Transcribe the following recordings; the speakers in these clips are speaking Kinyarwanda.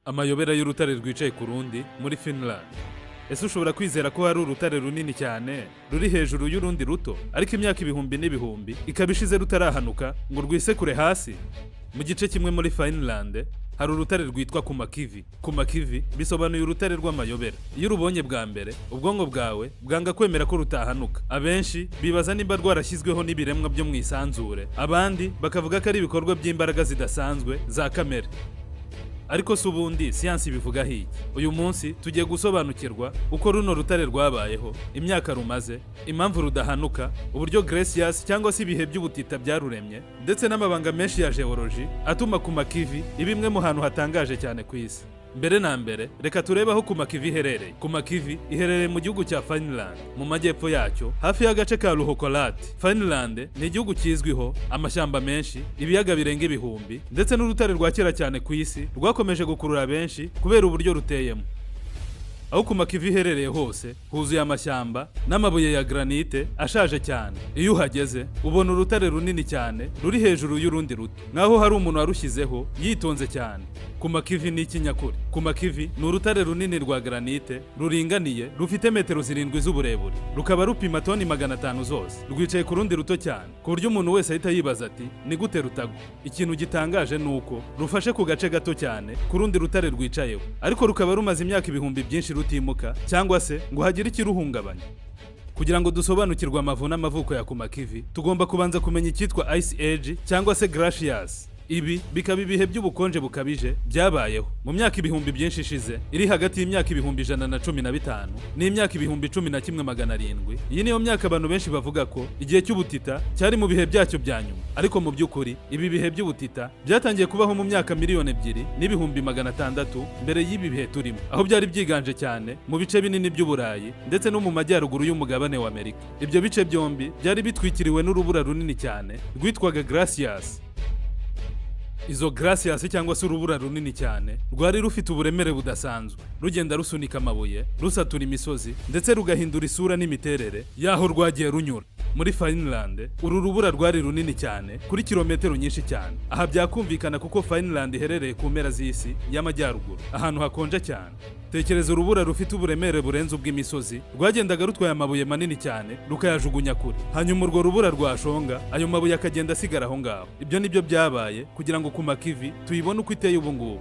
Amayobera y'urutare rwicaye ku rundi muri Finland. Ese ushobora kwizera ko hari urutare runini cyane ruri hejuru y'urundi ruto, ariko imyaka ibihumbi n'ibihumbi ikaba ishize rutarahanuka ngo rwisekure hasi? Mu gice kimwe muri Finland hari urutare rwitwa Kummakivi. Kummakivi bisobanuye urutare rw'amayobera. Iyo urubonye bwa mbere, ubwonko bwawe bwanga kwemera ko rutahanuka. Abenshi bibaza nimba rwarashyizweho n'ibiremwa byo mu isanzure, abandi bakavuga ko ari ibikorwa by'imbaraga zidasanzwe za kamere. Ariko si ubundi siyance ibivuga iki? Uyu munsi tugiye gusobanukirwa uko runo rutare rwabayeho, imyaka rumaze, impamvu rudahanuka, uburyo glaciers cyangwa se ibihe by'ubutita byaruremye, ndetse n'amabanga menshi ya geology atuma Kummakivi ibimwe mu hantu hatangaje cyane ku isi. Mbere na mbere, reka turebe aho Kummakivi iherereye. Kummakivi iherereye mu gihugu cya Finland, mu majyepfo yacyo, hafi y'agace ka Ruhokolati. Finland ni igihugu kizwiho amashyamba menshi, ibiyaga birenga ibihumbi, ndetse n'urutare rwa kera cyane ku isi rwakomeje gukurura benshi kubera uburyo ruteyemo. Aho Kummakivi iherereye hose huzuye amashyamba n'amabuye ya granite ashaje cyane. Iyo uhageze ubona urutare runini cyane ruri hejuru y'urundi ruto, nkaho hari umuntu warushyizeho yitonze cyane. Kummakivi ni ikinyakuri. Kummakivi ni urutare runini rwa granite ruringaniye, rufite metero 7 z'uburebure, rukaba rupima toni 500 zose. Rwicaye ku rundi ruto cyane, ku buryo umuntu wese ahita yibaza ati ni gute rutagwa. Ikintu gitangaje ni uko rufashe ku gace gato cyane ku rundi rutare rwicayeho, ariko rukaba rumaze imyaka ibihumbi byinshi rutimuka cyangwa se ngo hagire ikiruhungabanya. Kugira ngo dusobanukirwe amavu n'amavuko ya Kummakivi, tugomba kubanza kumenya icyitwa Ice Age cyangwa se glaciers. Ibi bikaba ibihe by'ubukonje bukabije byabayeho mu myaka ibihumbi byinshi ishize, iri hagati y'imyaka ibihumbi 115 n'imyaka ibihumbi 11,700. Iyi niyo myaka abantu benshi bavuga ko igihe cy'ubutita cyari mu bihe byacyo bya nyuma, ariko mu by'ukuri ibi bihe by'ubutita byatangiye kubaho mu myaka miliyoni 2 n'ibihumbi 600 mbere y'ibi bihe turimo, aho byari byiganje cyane mu bice binini by'Uburayi ndetse no mu majyaruguru y'umugabane wa Amerika. Ibyo bice byombi byari bitwikiriwe n'urubura runini cyane rwitwaga glaciers. Izo glaciers cyangwa se urubura runini cyane rwari rufite uburemere budasanzwe, rugenda rusunika amabuye, rusatura imisozi, ndetse rugahindura isura n'imiterere yaho rwagiye runyura. Muri Finland uru rubura rwari runini cyane kuri kilometero nyinshi cyane. Aha byakumvikana kuko Finland iherereye ku mpera z'isi y'amajyaruguru, ahantu hakonje cyane. Tekereza urubura rufite uburemere burenze ubw'imisozi rwagendaga rutwaye amabuye manini cyane rukayajugunya kure, hanyuma urwo rubura rwashonga ayo mabuye akagenda asigara aho ngaho. Ibyo nibyo byabaye kugira ngo Kummakivi tuyibone uko iteye ubu ngubu.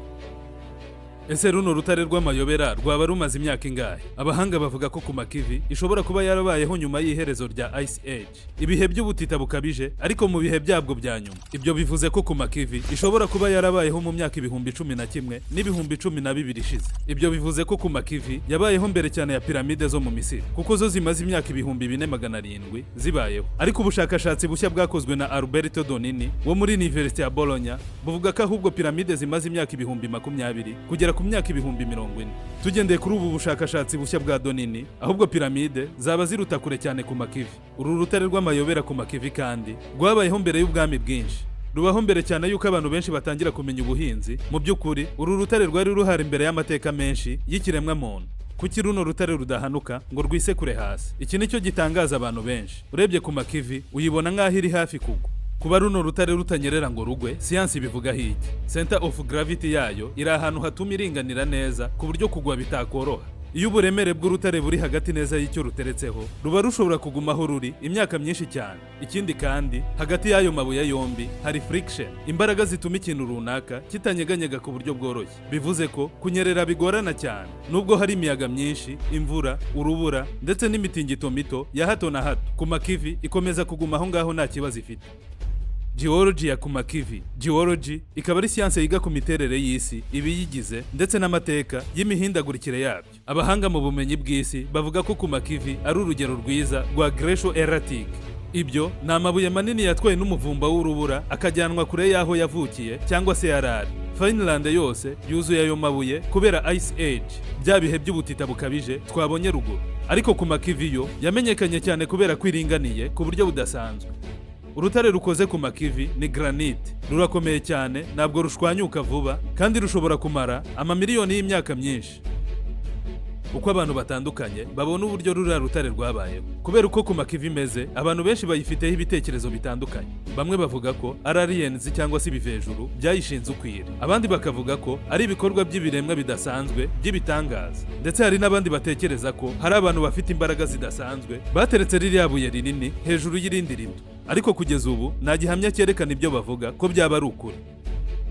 Ese runo rutare rw'amayobera rwaba rumaze imyaka ingahe? Abahanga bavuga ko Kummakivi ishobora kuba yarabayeho nyuma y'iherezo rya Ice Age, ibihe by'ubutita bukabije ariko mu bihe byabwo bya nyuma. Ibyo bivuze ko Kummakivi ishobora kuba yarabayeho mu myaka ibihumbi 11 n'ibihumbi 12 ishize. Ibyo bivuze ko Kummakivi yabayeho mbere cyane ya piramide zo mu Misiri, kuko zo zimaze imyaka ibihumbi 4,700 zibayeho. Ariko ubushakashatsi bushya bwakozwe na Alberto Donini wo muri University ya Bologna buvuga ko ahubwo piramide zimaze imyaka ibihumbi 20 kugera ku myaka ibihumbi 40. Tugendeye kuri ubu bushakashatsi bushya bwa Donini, ahubwo piramide zaba ziruta kure cyane Kummakivi. Uru rutare rw'amayobera Kummakivi kandi rwabayeho mbere y'ubwami bwinshi, rubaho mbere cyane yuko abantu benshi batangira kumenya ubuhinzi. Mu by'ukuri uru rutare rwari ruhari imbere y'amateka menshi y'ikiremwa muntu. Kuki runo rutare rudahanuka ngo rwisekure hasi? Iki nicyo gitangaza abantu benshi. Urebye Kummakivi uyibona nk'aho iri hafi kugwa. Kuba runo rutare rutanyerera ngo rugwe, siyance ibivuga hiki. Center of gravity yayo iri ahantu hatuma iringanira neza ku buryo kugwa bitakoroha. Iyo uburemere bw'urutare buri hagati neza y'icyo ruteretseho, ruba rushobora kugumaho ruri imyaka myinshi cyane. Ikindi kandi hagati y'ayo mabuye yombi hari friction, imbaraga zituma ikintu runaka kitanyeganyega ku buryo bworoshye. Bivuze ko kunyerera bigorana cyane, nubwo hari imiyaga myinshi, imvura, urubura, ndetse n'imitingito mito ya hato na hato. Kummakivi ikomeza kuguma aho ngaho nta kibazo ifite. Geology ya Kummakivi. Geology ikaba ari siyance yiga ku miterere y'isi, ibiyigize, ndetse n'amateka y'imihindagurikire yabyo. Abahanga mu bumenyi bw'isi bavuga ko Kummakivi ari urugero rwiza rwa glacial erratic. Ibyo ni amabuye manini yatwaye n'umuvumba w'urubura akajyanwa kure y'aho yavukiye cyangwa se yarari. Finland yose yuzuye ayo mabuye kubera Ice Age, bya bihe by'ubutita bukabije twabonye ruguru. Ariko Kummakivi yo yamenyekanye cyane kubera kwiringaniye ku buryo budasanzwe. Urutare rukoze Kummakivi ni granite, rurakomeye cyane, ntabwo rushwanyuka vuba, kandi rushobora kumara amamiliyoni y'imyaka myinshi. uko abantu batandukanye babona uburyo ruriya rutare rwabayeho. Kubera uko Kummakivi imeze, abantu benshi bayifiteho ibitekerezo bitandukanye. Bamwe bavuga ko ari aliens cyangwa se ibivejuru byayishinze ukwira, abandi bakavuga ko ari ibikorwa by'ibiremwa bidasanzwe by'ibitangaza, ndetse hari n'abandi batekereza ko hari abantu bafite imbaraga zidasanzwe bateretse ririya buye rinini hejuru y'irindi rito. Ariko kugeza ubu nta gihamya cyerekana ibyo bavuga ko byaba ari ukuri.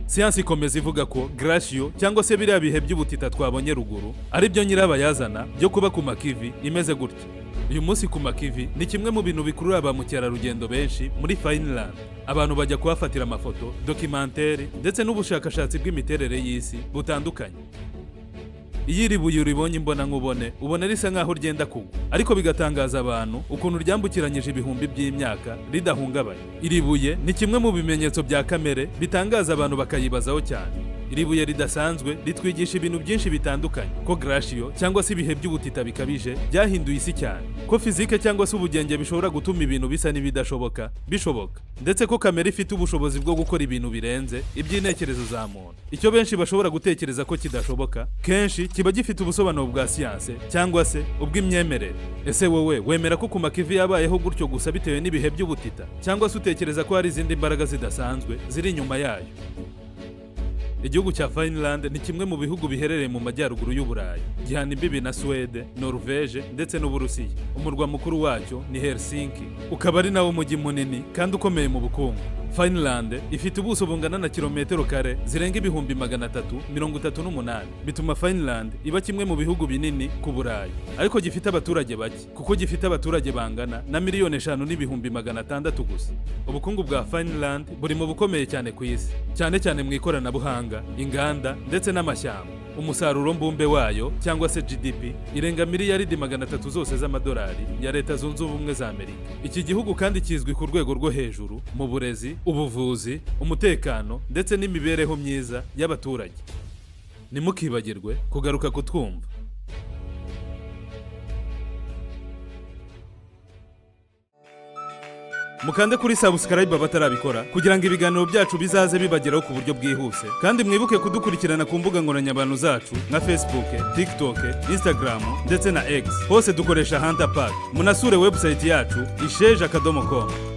Siyance ikomeza ivuga ko glacier cyangwa se biriya bihe by'ubutita twabonye ruguru ari byo nyirabayazana byo kuba Kummakivi imeze gutya. Uyu munsi Kummakivi ni kimwe mu bintu bikurura ba mukerarugendo benshi muri Finland. Abantu bajya kuhafatira amafoto, documentaries ndetse n'ubushakashatsi bw'imiterere y'isi butandukanye. Iyo iri buye uribonye imbona nkubone, ubona risa nkaho ryenda kugwa, ariko bigatangaza abantu ukuntu ryambukiranyije ibihumbi by'imyaka ridahungabanye. Iri buye ni kimwe mu bimenyetso bya kamere bitangaza abantu bakayibazaho cyane. Iri buye ridasanzwe ritwigisha ibintu byinshi bitandukanye, ko glacier cyangwa se ibihe by'ubutita bikabije byahinduye isi cyane, ko fizike cyangwa se ubugenge bishobora gutuma ibintu bisa n'ibidashoboka bishoboka, ndetse ko kamere ifite ubushobozi bwo gukora ibintu birenze iby'intekerezo za muntu. Icyo benshi bashobora gutekereza ko kidashoboka kenshi kiba gifite ubusobanuro bwa siyance cyangwa se ubw'imyemerere. Ese wowe wemera ko Kummakivi yabayeho gutyo gusa bitewe n'ibihe by'ubutita, cyangwa se utekereza ko hari izindi mbaraga zidasanzwe ziri inyuma yayo? Igihugu cya Finland ni kimwe mu bihugu biherereye mu majyaruguru y'Uburayi, gihana imbibi na Swede, Norvege ndetse n'Uburusiya. Umurwa mukuru wacyo ni Helsinki, ukaba ari nawo mujyi munini kandi ukomeye mu bukungu. Finland ifite ubuso bungana na kilometero kare zirenga ibihumbi 338, bituma Finland iba kimwe mu bihugu binini ku Burayi, ariko gifite abaturage bake, kuko gifite abaturage bangana na 5,600,000 gusa. Ubukungu bwa Finland buri mu bukomeye cyane ku isi, cyane cyane mu ikoranabuhanga, inganda ndetse n'amashyamba. Umusaruro mbumbe wayo cyangwa se GDP irenga miliyaridi 300 zose z'amadolari ya Leta Zunze Ubumwe za Amerika. Iki gihugu kandi kizwi ku rwego rwo hejuru mu burezi, ubuvuzi, umutekano ndetse n'imibereho myiza y'abaturage. Nimukibagirwe kugaruka kutwumva. Mukande kuri subscribe abatarabikora kugira ngo ibiganiro byacu bizaze bibageraho ku buryo bwihuse, kandi mwibuke kudukurikirana ku mbuga nkoranyambaga zacu nka Facebook, TikTok, Instagram ndetse na X. Hose dukoresha Hunter Pack. Munasure website yacu isheja.com.